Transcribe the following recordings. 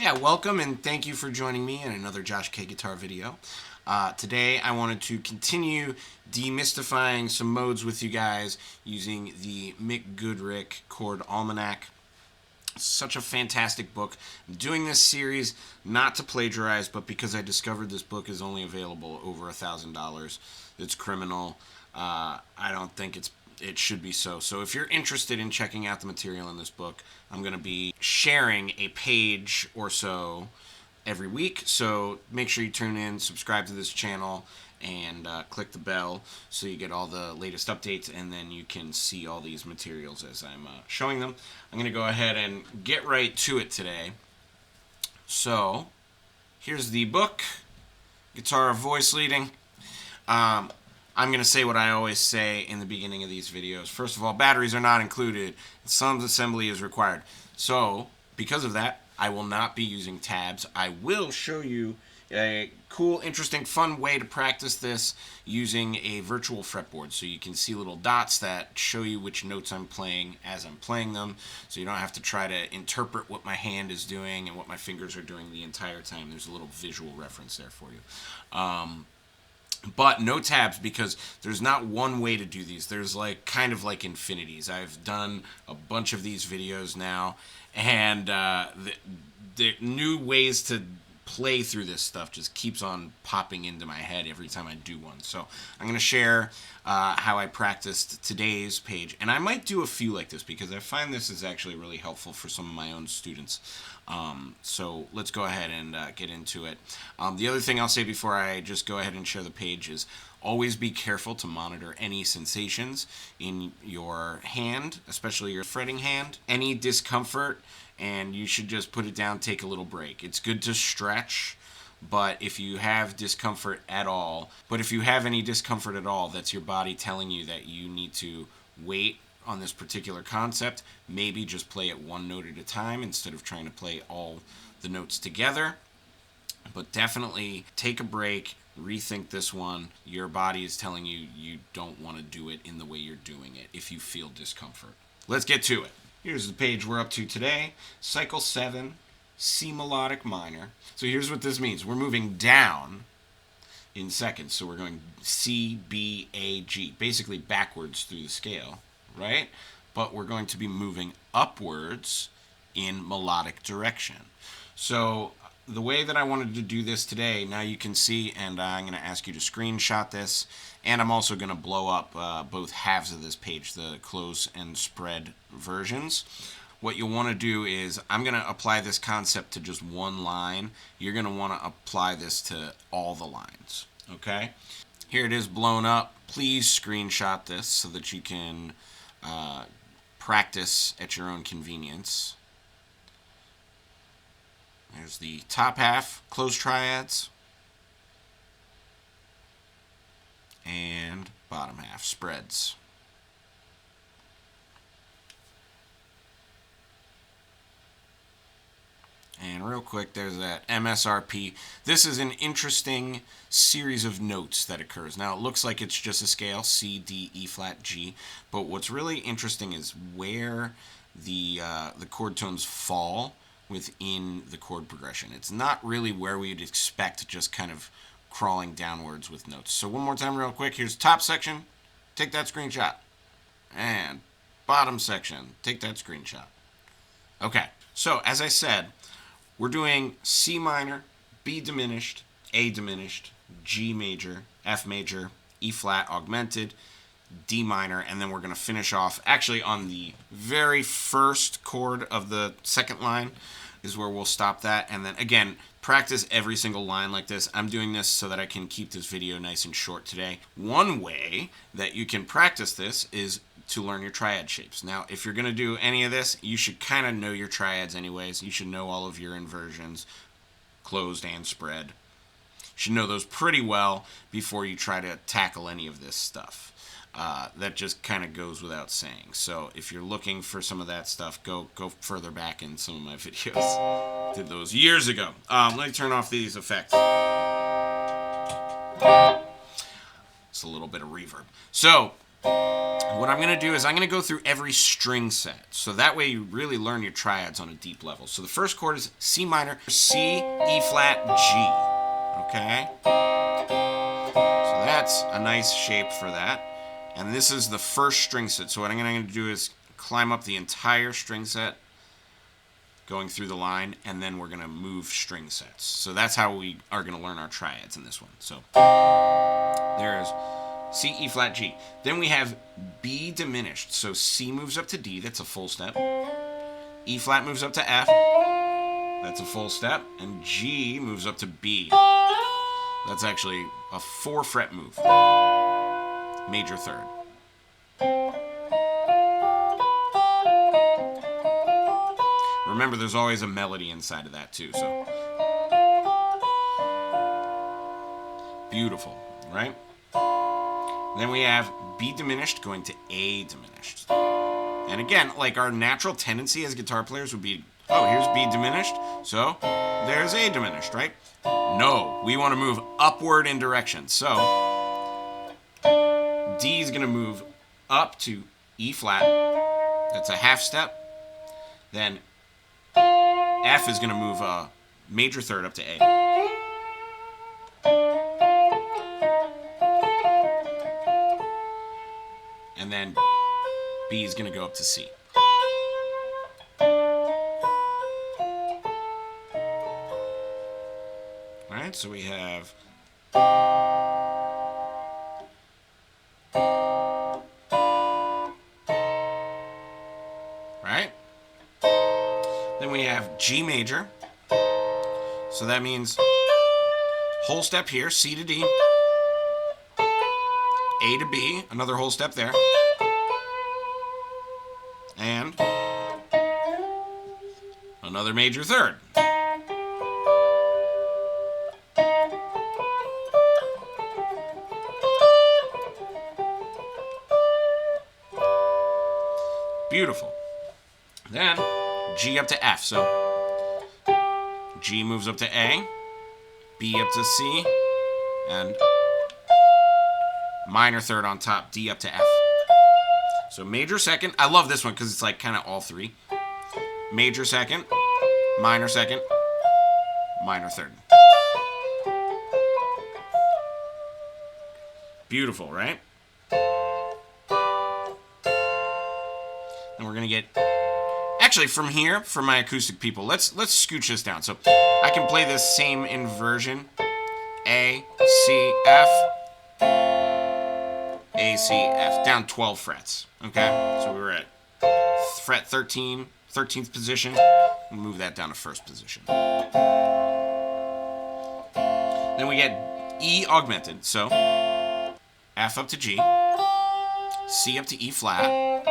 Yeah, welcome and thank you for joining me in another Josh K Guitar video. Today I wanted to continue demystifying some modes with you guys using the Mick Goodrick Chord Almanac. Such a fantastic book. I'm doing this series not to plagiarize, but because I discovered this book is only available over $1,000. It's criminal. I don't think it should be so. So if you're interested in checking out the material in this book, I'm going to be sharing a page or so every week. So make sure you tune in, subscribe to this channel, and click the bell so you get all the latest updates, and then you can see all these materials as I'm showing them. I'm going to go ahead and get right to it today. So here's the book, Guitar Voice Leading. I'm going to say what I always say in the beginning of these videos. First of all, batteries are not included. Some assembly is required. So, because of that, I will not be using tabs. I will show you a cool, interesting, fun way to practice this using a virtual fretboard. So you can see little dots that show you which notes I'm playing as I'm playing them. So you don't have to try to interpret what my hand is doing and what my fingers are doing the entire time. There's a little visual reference there for you. But no tabs, because there's not one way to do these. There's kind of like infinities. I've done a bunch of these videos now, and the new ways to play through this stuff just keeps on popping into my head every time I do one. So I'm going to share how I practiced today's page, and I might do a few like this because I find this is actually really helpful for some of my own students. So let's go ahead and get into it. The other thing I'll say before I just go ahead and share the page is always be careful to monitor any sensations in your hand, especially your fretting hand. Any discomfort, and you should just put it down, take a little break. It's good to stretch, but if you have discomfort at all, that's your body telling you that you need to wait on this particular concept. Maybe just play it one note at a time instead of trying to play all the notes together. But definitely take a break, rethink this one. Your body is telling you you don't want to do it in the way you're doing it if you feel discomfort. Let's get to it. Here's the page we're up to today. Cycle 7, C melodic minor. So here's what this means. We're moving down in seconds. So we're going C, B, A, G. Basically backwards through the scale, right? But we're going to be moving upwards in melodic direction. So the way that I wanted to do this today, now you can see, and I'm going to ask you to screenshot this, and I'm also going to blow up both halves of this page, the close and spread versions. What you'll want to do is, I'm going to apply this concept to just one line. You're going to want to apply this to all the lines, okay? Here it is blown up. Please screenshot this so that you can practice at your own convenience. There's the top half, closed triads, and bottom half, spreads. And real quick, there's that MSRP. This is an interesting series of notes that occurs. Now, it looks like it's just a scale, C, D, E flat, G. But what's really interesting is where the chord tones fall within the chord progression. It's not really where we'd expect, just kind of crawling downwards with notes. So one more time real quick. Here's top section. Take that screenshot. And bottom section. Take that screenshot. Okay. So as I said, we're doing C minor, B diminished, A diminished, G major, F major, E flat augmented, D minor, and then we're going to finish off actually on the very first chord of the second line is where we'll stop that. And then again, practice every single line like this. I'm doing this so that I can keep this video nice and short today. One way that you can practice this is to learn your triad shapes. Now, if you're going to do any of this, you should kind of know your triads anyways. You should know all of your inversions, closed and spread. You should know those pretty well before you try to tackle any of this stuff. That just kind of goes without saying. So if you're looking for some of that stuff, go further back in some of my videos. Did those years ago. Let me turn off these effects. It's a little bit of reverb. So what I'm going to do is I'm going to go through every string set. So that way you really learn your triads on a deep level. So the first chord is C minor, C, E flat, G. Okay? So that's a nice shape for that. And this is the first string set. So what I'm going to do is climb up the entire string set, going through the line, and then we're going to move string sets. So that's how we are going to learn our triads in this one. So there's C, E flat, G. Then we have B diminished. So C moves up to D, that's a full step. E flat moves up to F, that's a full step. And G moves up to B. That's actually a 4-fret move. Major third. Remember, there's always a melody inside of that too, so. Beautiful, right? Then we have B diminished going to A diminished. And again, like our natural tendency as guitar players would be, oh, here's B diminished, so there's A diminished, right? No, we want to move upward in direction. So D is going to move up to E flat. That's a half step. Then F is going to move a major third up to A. And then B is going to go up to C. Alright, so we have right? Then we have G major. So that means whole step here, C to D, A to B, another whole step there, and another major third. Beautiful. Then G up to F. So G moves up to A, B up to C, and minor third on top, D up to F. So major second. I love this one because it's like kind of all three. Major second, minor second, minor third. Beautiful, right? And we're gonna get, actually from here, for my acoustic people, let's scooch this down. So I can play this same inversion. A, C, F, A, C, F, down 12 frets. Okay, so we were at fret 13, 13th position. We'll move that down to first position. Then we get E augmented. So F up to G, C up to E flat.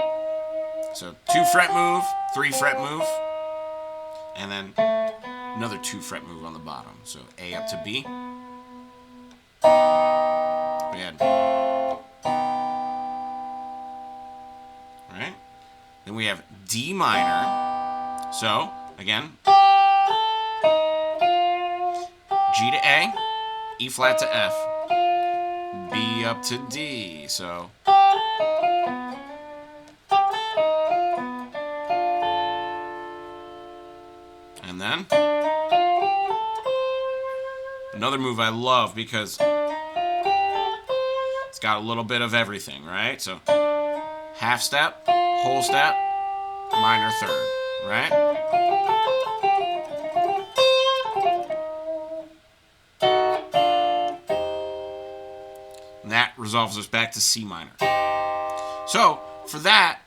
So 2 fret move, 3 fret move, and then another 2 fret move on the bottom. So A up to B. We had, right? Then we have D minor. So again, G to A, E flat to F, B up to D. So and then another move I love because it's got a little bit of everything, right? So half step, whole step, minor third, right? And that resolves us back to C minor. So for that,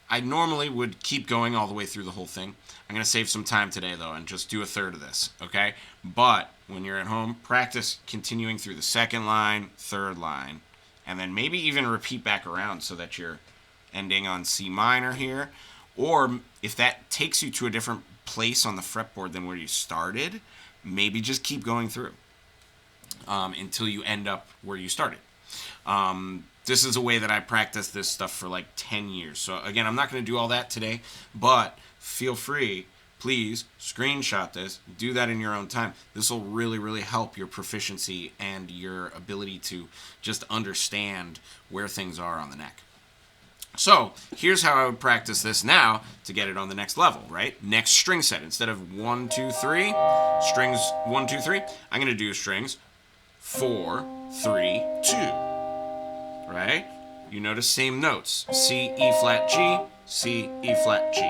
I normally would keep going all the way through the whole thing. I'm going to save some time today, though, and just do a third of this, okay? But when you're at home, practice continuing through the second line, third line, and then maybe even repeat back around so that you're ending on C minor here. Or if that takes you to a different place on the fretboard than where you started, maybe just keep going through until you end up where you started. This is a way that I practiced this stuff for like 10 years. So again, I'm not going to do all that today, but feel free, please screenshot this. Do that in your own time. This will really, really help your proficiency and your ability to just understand where things are on the neck. So here's how I would practice this now to get it on the next level, right? Next string set. Instead of 1, 2, 3, strings 1, 2, 3, I'm going to do strings 4, 3, 2, right? You notice same notes. C, E flat, G, C, E flat, G.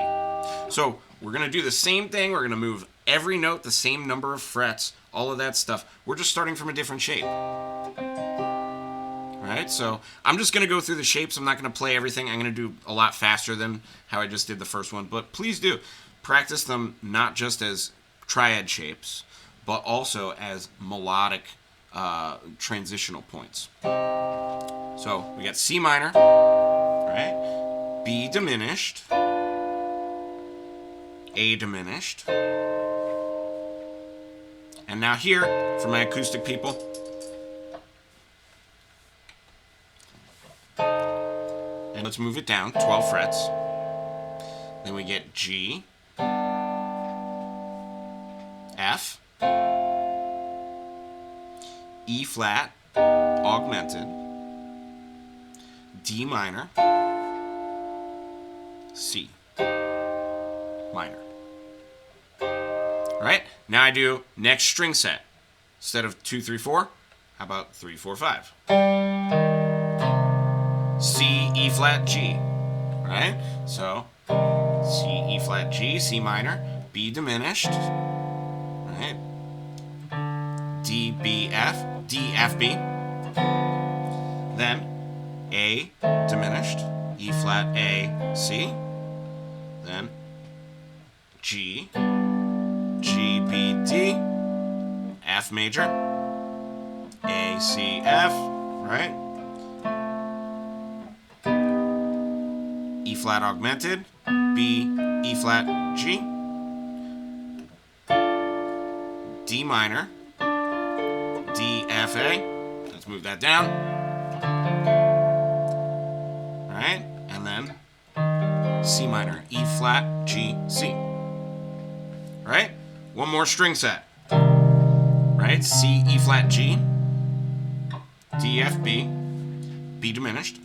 So we're going to do the same thing. We're going to move every note the same number of frets, all of that stuff. We're just starting from a different shape. Right, so I'm just going to go through the shapes. I'm not going to play everything. I'm going to do a lot faster than how I just did the first one. But please do practice them not just as triad shapes, but also as melodic transitional points. So we got C minor, right? B diminished, A diminished. And now here, for my acoustic people, and let's move it down 12 frets. Then we get G, F, E flat, augmented, D minor, C minor. All right, now I do next string set. Instead of 2, 3, 4, how about 3, 4, 5? C, E flat, G, right? So C, E flat, G, C minor, B diminished, right? D, B, F, D, F, B. Then A diminished, E flat, A, C. Then G, G, B, D, F major, A, C, F, right? E flat augmented, B, E flat, G, D minor, D, F, A. Let's move that down. All right, and then C minor, E flat, G, C. All right, one more string set. Right, C, E flat, G, D, F, B, B diminished,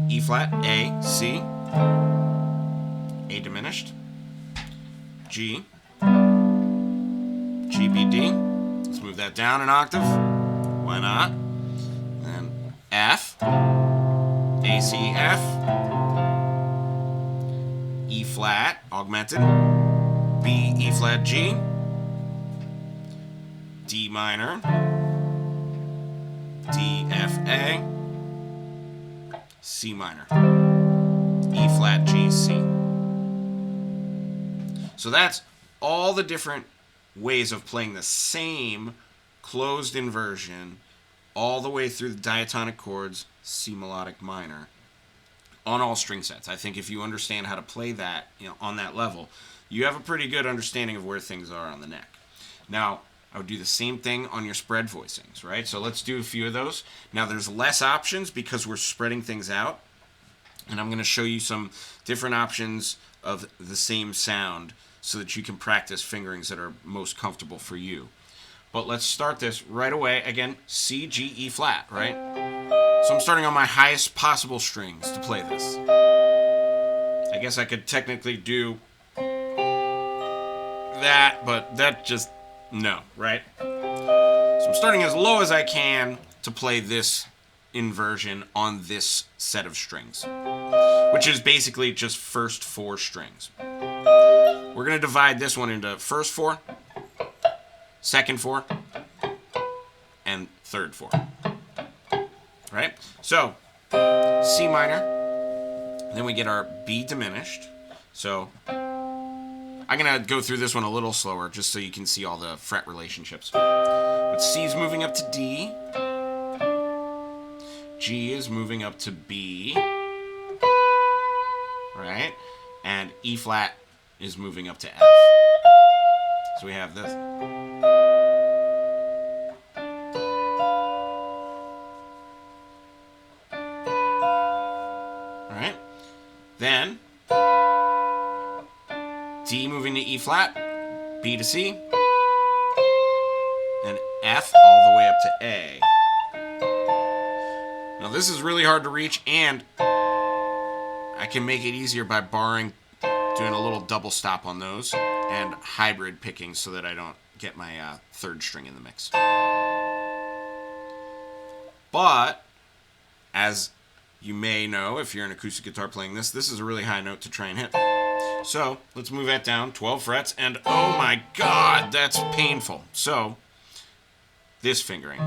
E flat, A, C, A diminished, G, G, B, D. Let's move that down an octave. Why not? Then F, A, C, F, E flat, augmented, B, E flat, G, D minor, D, F, A, C minor, E flat, G, C. So that's all the different ways of playing the same closed inversion all the way through the diatonic chords, C melodic minor, on all string sets. I think if you understand how to play that, on that level, you have a pretty good understanding of where things are on the neck. Now, I would do the same thing on your spread voicings, right? So let's do a few of those. Now, there's less options because we're spreading things out, and I'm going to show you some different options of the same sound so that you can practice fingerings that are most comfortable for you. But let's start this right away. Again, C, G, E flat, right? So I'm starting on my highest possible strings to play this. I guess I could technically do that, but that just, no, right? So I'm starting as low as I can to play this inversion on this set of strings, which is basically just first 4 strings. We're going to divide this one into first 4, second 4, and third 4. Right? So, C minor, then we get our B diminished. So, I'm going to go through this one a little slower just so you can see all the fret relationships. But C is moving up to D. G is moving up to B. Right? And E flat is moving up to F. So we have this. All right? Then flat, B to C, and F all the way up to A. Now this is really hard to reach, and I can make it easier by doing a little double stop on those and hybrid picking so that I don't get my third string in the mix. But as you may know, if you're an acoustic guitar playing this is a really high note to try and hit. So let's move that down 12 frets, and oh my god, that's painful. So this fingering,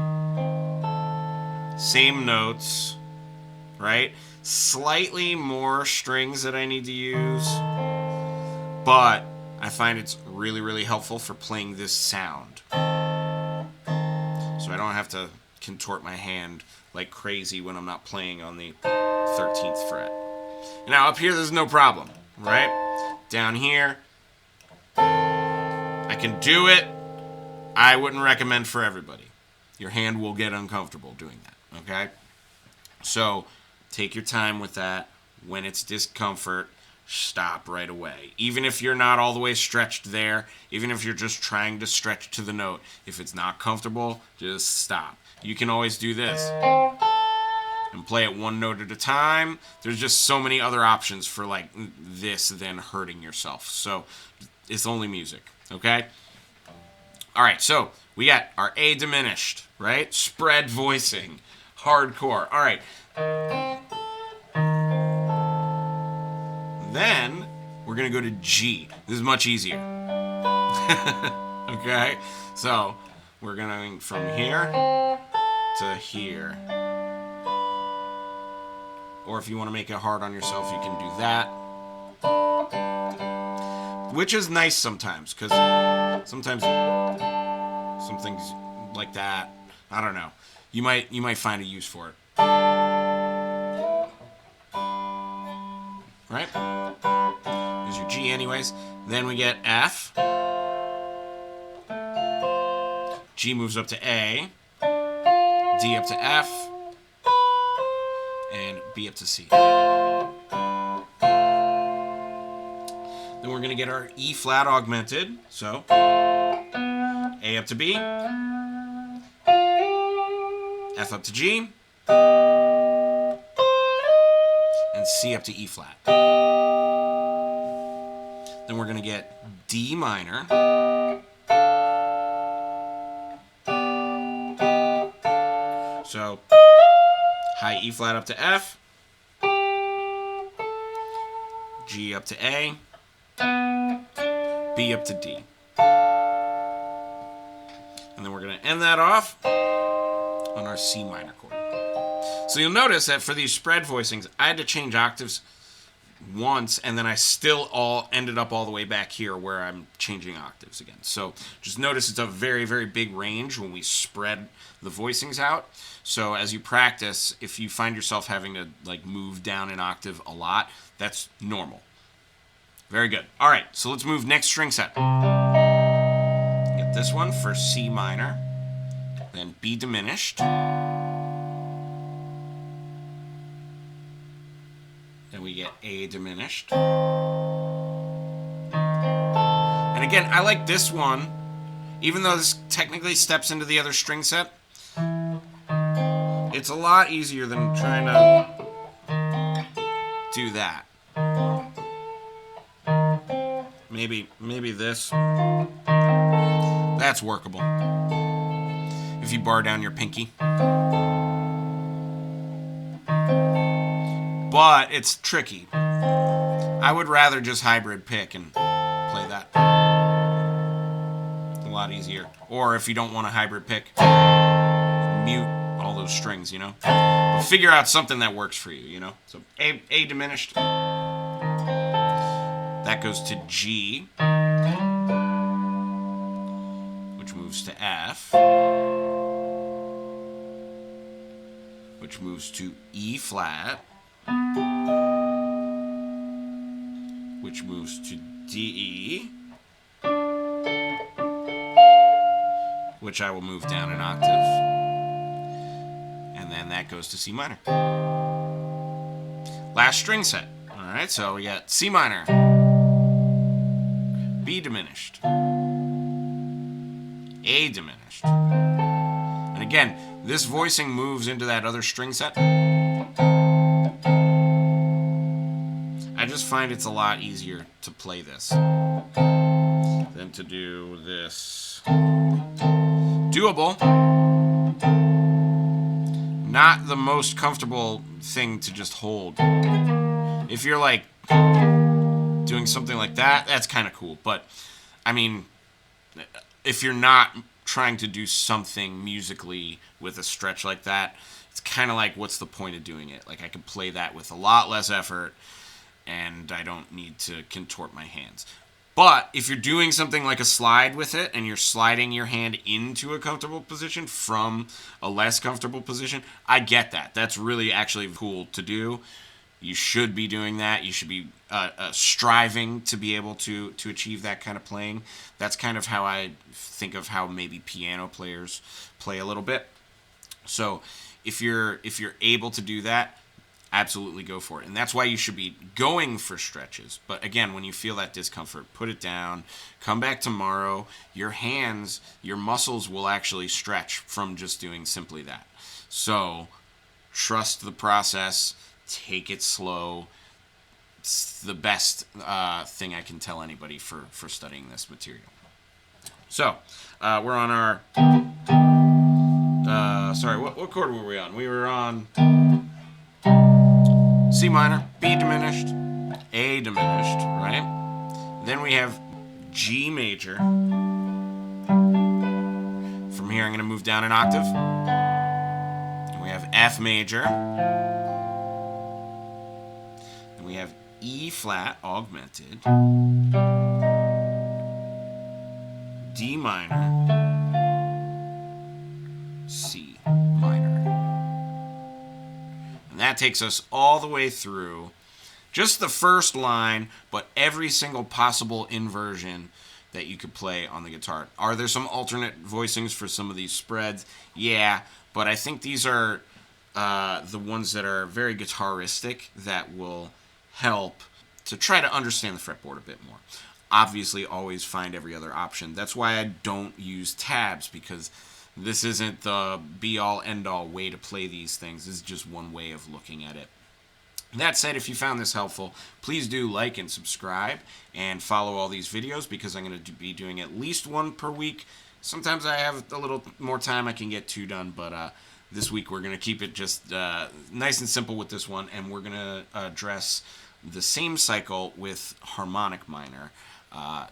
same notes, right? Slightly more strings that I need to use, but I find it's really, really helpful for playing this sound. So I don't have to contort my hand like crazy when I'm not playing on the 13th fret. Now up here, there's no problem, right? Down here, I can do it. I wouldn't recommend for everybody. Your hand will get uncomfortable doing that, okay? So take your time with that. When it's discomfort, stop right away. Even if you're not all the way stretched there, even if you're just trying to stretch to the note, if it's not comfortable, just stop. You can always do this and play it one note at a time. There's just so many other options for like this than hurting yourself. So it's only music, okay? All right, so we got our A diminished, right? Spread voicing, hardcore. All right. Then we're going to go to G. This is much easier. Okay? So we're going from here to here. Or if you want to make it hard on yourself, you can do that. Which is nice sometimes, because sometimes some things like that, I don't know. You might find a use for it. Right? There's your G anyways. Then we get F. G moves up to A. D up to F. And B up to C. Then we're going to get our E flat augmented. So A up to B. F up to G. And C up to E flat. Then we're going to get D minor. So high E flat up to F. G up to A. B up to D. And then we're going to end that off on our C minor chord. So you'll notice that for these spread voicings, I had to change octaves once, and then I still ended up all the way back here where I'm changing octaves again. So just notice it's a very, very big range when we spread the voicings out. So as you practice, if you find yourself having to like move down an octave a lot, that's normal. Very good. All right, so let's move next string set. Get this one for C minor, then B diminished. Then we get A diminished. And again, I like this one, even though this technically steps into the other string set. It's a lot easier than trying to do that. Maybe this. That's workable. If you bar down your pinky. But it's tricky. I would rather just hybrid pick and play that. A lot easier. Or if you don't want a hybrid pick, mute all those strings, you know? But figure out something that works for you, you know? So A diminished. That goes to G, which moves to F, which moves to E flat, which moves to D, which I will move down an octave, and then that goes to C minor. Last string set. All right, so we got C minor, B diminished, A diminished. And again, this voicing moves into that other string set. I just find it's a lot easier to play this than to do this. Doable. Not the most comfortable thing to just hold. If you're like doing something like that, that's kind of cool. But I mean, if you're not trying to do something musically with a stretch like that, it's kind of like, what's the point of doing it? Like, I could play that with a lot less effort, and I don't need to contort my hands. But if you're doing something like a slide with it, and you're sliding your hand into a comfortable position from a less comfortable position, I get that. That's really actually cool to do. You should be doing that. You should be striving to be able to achieve that kind of playing. That's kind of how I think of how maybe piano players play a little bit. So if you're able to do that, absolutely go for it. And that's why you should be going for stretches. But again, when you feel that discomfort, put it down, come back tomorrow. Your hands, your muscles will actually stretch from just doing simply that. So trust the process. Take it slow. It's the best thing I can tell anybody for studying this material. So we're on our... sorry, what chord were we on? We were on C minor, B diminished, A diminished, right? Then we have G major. From here I'm going to move down an octave. And we have F major. And we have E flat augmented. D minor. C minor. And that takes us all the way through just the first line, but every single possible inversion that you could play on the guitar. Are there some alternate voicings for some of these spreads? Yeah, but I think these are the ones that are very guitaristic that will help to try to understand the fretboard a bit more. Obviously, always find every other option. That's why I don't use tabs, because this isn't the be-all, end-all way to play these things. This is just one way of looking at it. That said, if you found this helpful, please do like and subscribe and follow all these videos, because I'm going to be doing at least one per week. Sometimes I have a little more time, I can get 2 done, but this week we're going to keep it just nice and simple with this one, and we're going to address the same cycle with harmonic minor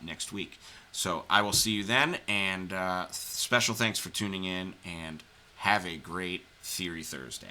next week. So I will see you then, and special thanks for tuning in, and have a great Theory Thursday.